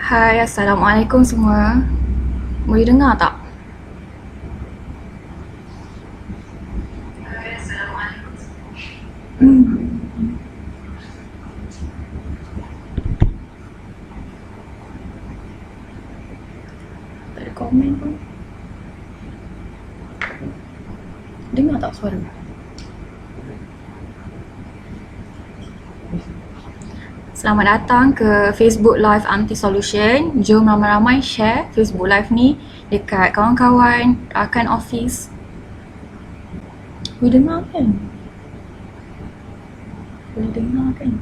Hai, Assalamualaikum semua. Boleh dengar tak? Tak ada komen pun. Dengar tak suara? Selamat datang ke Facebook Live Anti Solution. Jom ramai-ramai share Facebook Live ni dekat kawan-kawan, rakan office. Boleh dengar kan? Boleh dengar kan?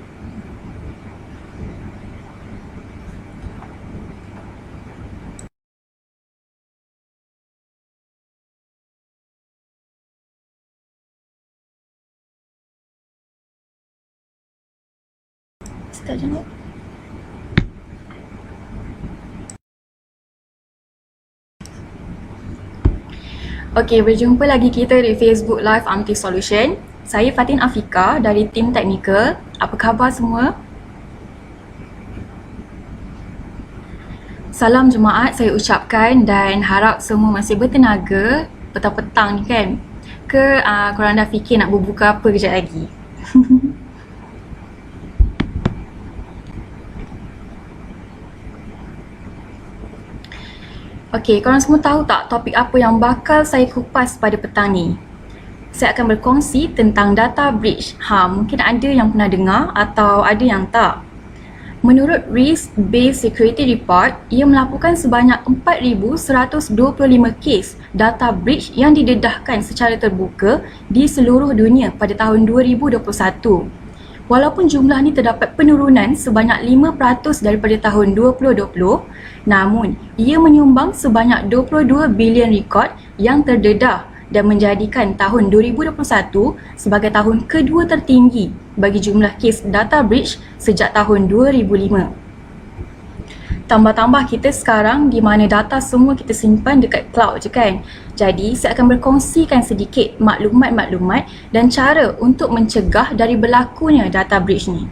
Start je nak. Okey, berjumpa lagi kita di Facebook Live Anti Solution. Saya Fatin Afika dari tim teknikal. Apa khabar semua? Salam jemaat saya ucapkan dan harap semua masih bertenaga petang-petang ni kan. Ke korang dah fikir nak berbuka apa kejap lagi? Okey, korang semua tahu tak topik apa yang bakal saya kupas pada petang ni? Saya akan berkongsi tentang data breach. Mungkin ada yang pernah dengar atau ada yang tak. Menurut Risk Based Security Report, ia melaporkan sebanyak 4,125 kes data breach yang didedahkan secara terbuka di seluruh dunia pada tahun 2021. Walaupun jumlah ni terdapat penurunan sebanyak 5% daripada tahun 2020, namun ia menyumbang sebanyak 22 bilion rekod yang terdedah dan menjadikan tahun 2021 sebagai tahun kedua tertinggi bagi jumlah kes data breach sejak tahun 2005. Tambah-tambah kita sekarang di mana data semua kita simpan dekat cloud je kan. Jadi saya akan berkongsikan sedikit maklumat-maklumat dan cara untuk mencegah dari berlakunya data breach ni.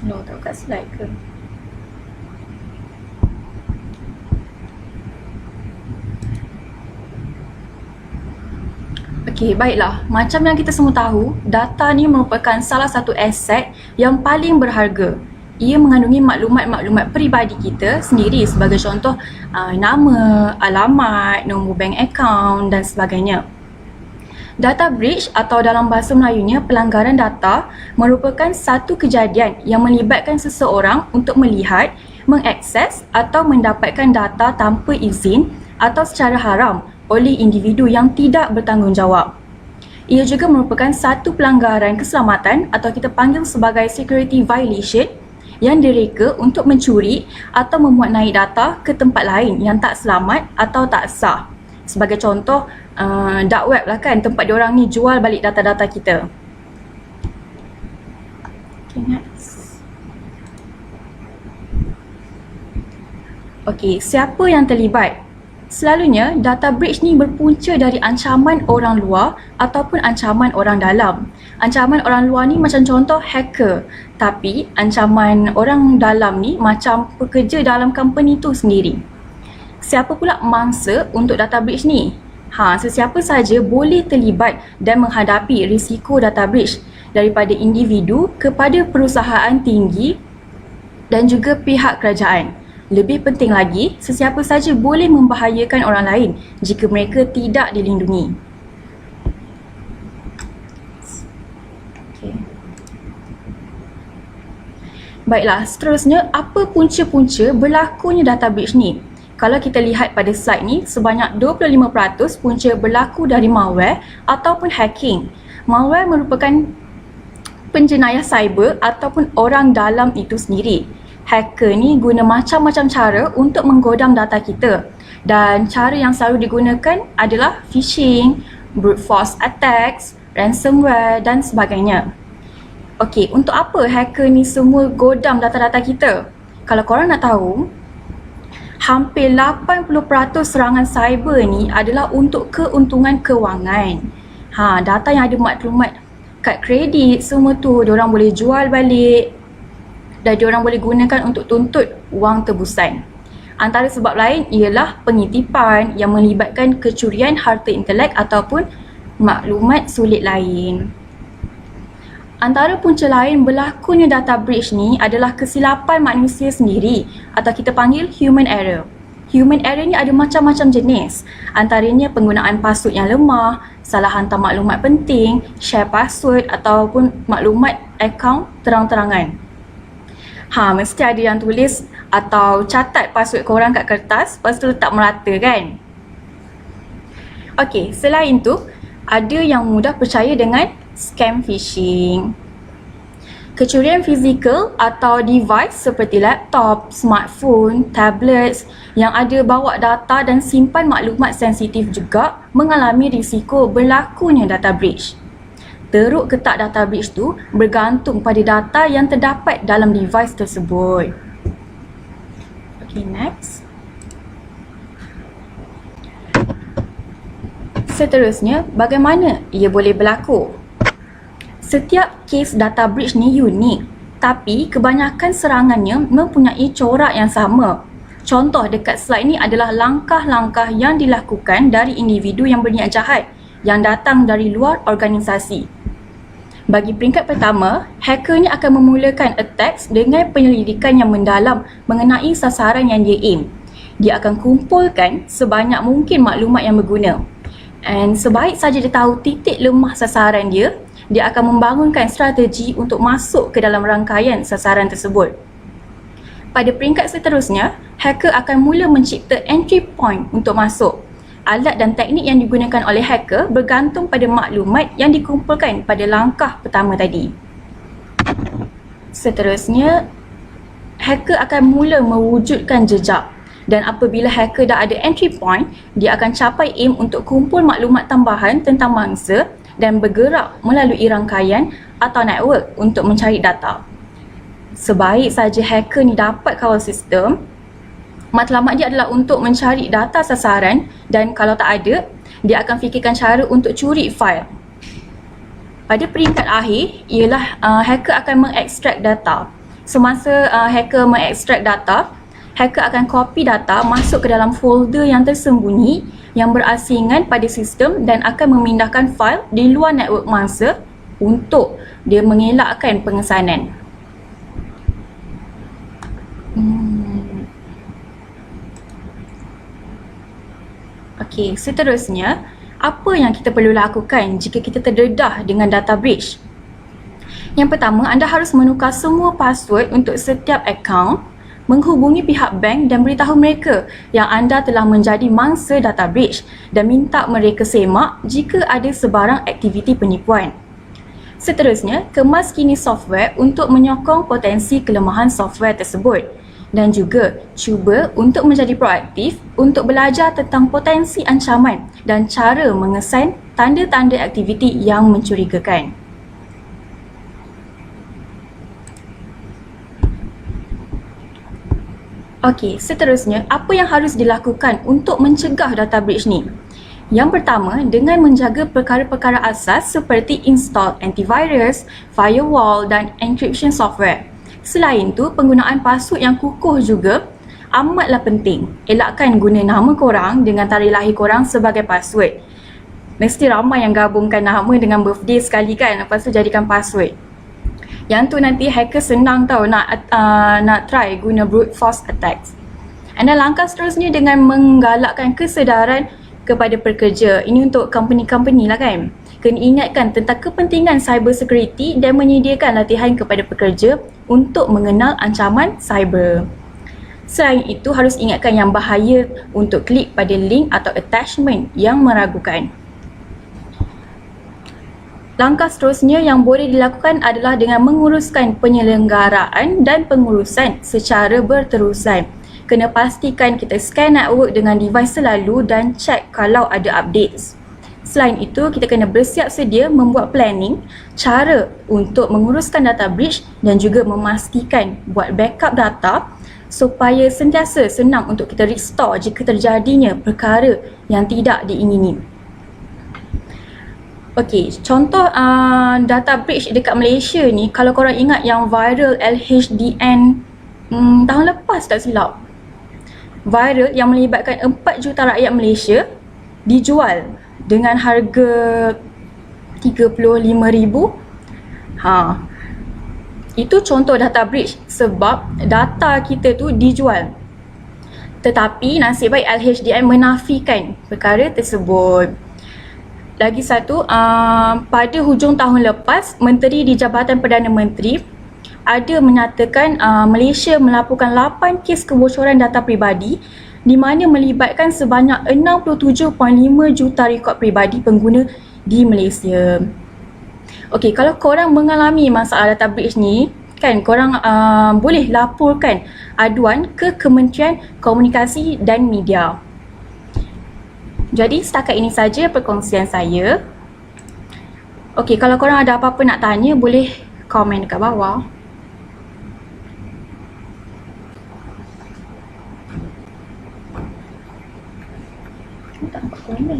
Tak kat slide ke? Okey, baiklah. Macam yang kita semua tahu, data ni merupakan salah satu aset yang paling berharga. Ia mengandungi maklumat-maklumat peribadi kita sendiri sebagai contoh nama, alamat, nombor bank account dan sebagainya. Data breach atau dalam bahasa Melayunya pelanggaran data merupakan satu kejadian yang melibatkan seseorang untuk melihat, mengakses atau mendapatkan data tanpa izin atau secara haram oleh individu yang tidak bertanggungjawab. Ia juga merupakan satu pelanggaran keselamatan atau kita panggil sebagai security violation yang direka untuk mencuri atau memuat naik data ke tempat lain yang tak selamat atau tak sah. Sebagai contoh, dark web lah kan, tempat diorang ni jual balik data-data kita. Okay, next. Okay, siapa yang terlibat? Selalunya, data breach ni berpunca dari ancaman orang luar ataupun ancaman orang dalam. Ancaman orang luar ni macam contoh hacker. Tapi, ancaman orang dalam ni macam pekerja dalam company tu sendiri. Siapa pula mangsa untuk data breach ni? Sesiapa saja boleh terlibat dan menghadapi risiko data breach daripada individu kepada perusahaan tinggi dan juga pihak kerajaan. Lebih penting lagi, sesiapa saja boleh membahayakan orang lain jika mereka tidak dilindungi. Baiklah, seterusnya apa punca-punca berlakunya data breach ni? Kalau kita lihat pada slide ni, sebanyak 25% punca berlaku dari malware ataupun hacking. Malware merupakan penjenayah cyber ataupun orang dalam itu sendiri. Hacker ni guna macam-macam cara untuk menggodam data kita. Dan cara yang selalu digunakan adalah phishing, brute force attacks, ransomware dan sebagainya. Okey, untuk apa hacker ni semua godam data-data kita? Kalau korang nak tahu, hampir 80% serangan cyber ni adalah untuk keuntungan kewangan. Data yang ada maklumat kad kredit, semua tu diorang boleh jual balik dan diorang boleh gunakan untuk tuntut wang tebusan. Antara sebab lain ialah pengitipan yang melibatkan kecurian harta intelek ataupun maklumat sulit lain. Antara punca lain berlakunya data breach ni adalah kesilapan manusia sendiri atau kita panggil human error. Human error ni ada macam-macam jenis. Antaranya penggunaan password yang lemah, salah hantar maklumat penting, share password ataupun maklumat akaun terang-terangan. Mesti ada yang tulis atau catat password korang kat kertas, lepas tu letak merata kan? Okey, selain tu, ada yang mudah percaya dengan scam phishing. Kecurian fizikal atau device seperti laptop, smartphone, tablets yang ada bawa data dan simpan maklumat sensitif juga mengalami risiko berlakunya data breach. Teruk ke tak data breach tu bergantung pada data yang terdapat dalam device tersebut. Okay, next. Seterusnya, bagaimana ia boleh berlaku? Setiap kes data breach ni unik, tapi kebanyakan serangannya mempunyai corak yang sama. Contoh dekat slide ni adalah langkah-langkah yang dilakukan dari individu yang berniat jahat yang datang dari luar organisasi. Bagi peringkat pertama, hacker ni akan memulakan attacks dengan penyelidikan yang mendalam mengenai sasaran yang dia aim. Dia akan kumpulkan sebanyak mungkin maklumat yang berguna. And sebaik saja dia tahu titik lemah sasaran dia akan membangunkan strategi untuk masuk ke dalam rangkaian sasaran tersebut. Pada peringkat seterusnya, hacker akan mula mencipta entry point untuk masuk. Alat dan teknik yang digunakan oleh hacker bergantung pada maklumat yang dikumpulkan pada langkah pertama tadi. Seterusnya, hacker akan mula mewujudkan jejak. Dan apabila hacker dah ada entry point, dia akan capai aim untuk kumpul maklumat tambahan tentang mangsa dan bergerak melalui rangkaian atau network untuk mencari data. Sebaik saja hacker ni dapat kawal sistem, matlamat dia adalah untuk mencari data sasaran dan kalau tak ada, dia akan fikirkan cara untuk curi fail. Pada peringkat akhir ialah hacker akan mengekstrak data. Semasa hacker mengekstrak data, hacker akan copy data masuk ke dalam folder yang tersembunyi yang berasingan pada sistem dan akan memindahkan fail di luar network mangsa untuk dia mengelakkan pengesanan. Okey, seterusnya, apa yang kita perlu lakukan jika kita terdedah dengan data breach? Yang pertama, anda harus menukar semua password untuk setiap akaun, menghubungi pihak bank dan beritahu mereka yang anda telah menjadi mangsa data breach dan minta mereka semak jika ada sebarang aktiviti penipuan. Seterusnya, kemaskini software untuk menyokong potensi kelemahan software tersebut dan juga cuba untuk menjadi proaktif untuk belajar tentang potensi ancaman dan cara mengesan tanda-tanda aktiviti yang mencurigakan. Okey, seterusnya, apa yang harus dilakukan untuk mencegah data breach ni? Yang pertama, dengan menjaga perkara-perkara asas seperti install antivirus, firewall dan encryption software. Selain tu, penggunaan password yang kukuh juga amatlah penting. Elakkan guna nama korang dengan tarikh lahir korang sebagai password. Mesti ramai yang gabungkan nama dengan birthday sekali kan, lepas tu jadikan password. Yang tu nanti hacker senang tau nak try guna brute force attacks. Dan langkah seterusnya dengan menggalakkan kesedaran kepada pekerja. Ini untuk company-company lah kan. Kena ingatkan tentang kepentingan cyber security dan menyediakan latihan kepada pekerja untuk mengenal ancaman cyber. Selain itu, harus ingatkan yang bahaya untuk klik pada link atau attachment yang meragukan. Langkah seterusnya yang boleh dilakukan adalah dengan menguruskan penyelenggaraan dan pengurusan secara berterusan. Kena pastikan kita scan network dengan device selalu dan cek kalau ada updates. Selain itu, kita kena bersiap sedia membuat planning cara untuk menguruskan data breach dan juga memastikan buat backup data supaya sentiasa senang untuk kita restore jika terjadinya perkara yang tidak diingini. Okey, contoh data breach dekat Malaysia ni, kalau korang ingat yang viral LHDN tahun lepas tak silap. Viral yang melibatkan 4 juta rakyat Malaysia dijual dengan harga 35,000. Itu contoh data breach sebab data kita tu dijual. Tetapi nasib baik LHDN menafikan perkara tersebut. Lagi satu, pada hujung tahun lepas, Menteri di Jabatan Perdana Menteri ada menyatakan Malaysia melaporkan 8 kes kebocoran data peribadi di mana melibatkan sebanyak 67.5 juta rekod peribadi pengguna di Malaysia. Okey, kalau korang mengalami masalah data breach ni, kan korang boleh laporkan aduan ke Kementerian Komunikasi dan Media. Jadi setakat ini saja perkongsian saya. Okey, kalau korang ada apa-apa nak tanya, boleh komen dekat bawah. Tak nampak komen.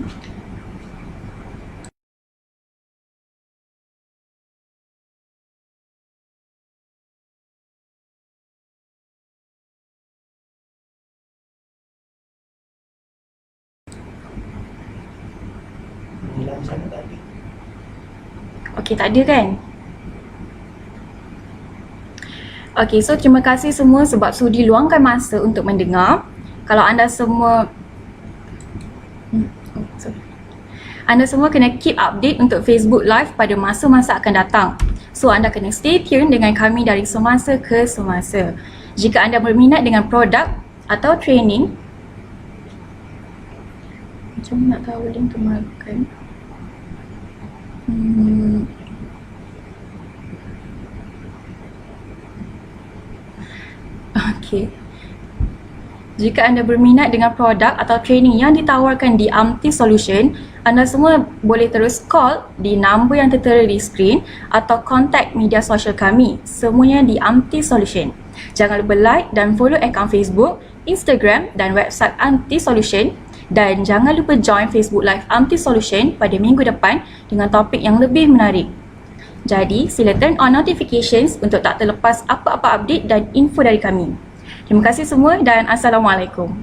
Okey, tak ada kan? Okey, so terima kasih semua sebab sudi luangkan masa untuk mendengar. Kalau anda semua kena keep update untuk Facebook Live pada masa-masa akan datang. So anda kena stay tune dengan kami dari semasa ke semasa. Jika anda berminat dengan produk atau training, macam mana nak tahu link tu makan? Okey. Jika anda berminat dengan produk atau training yang ditawarkan di Amti Solution, anda semua boleh terus call di nombor yang tertera di skrin atau kontak media sosial kami. Semuanya di Amti Solution. Jangan lupa like dan follow akaun Facebook, Instagram dan website Amti Solution. Dan jangan lupa join Facebook Live Amti Solution pada minggu depan dengan topik yang lebih menarik. Jadi, sila turn on notifications untuk tak terlepas apa-apa update dan info dari kami. Terima kasih semua dan Assalamualaikum.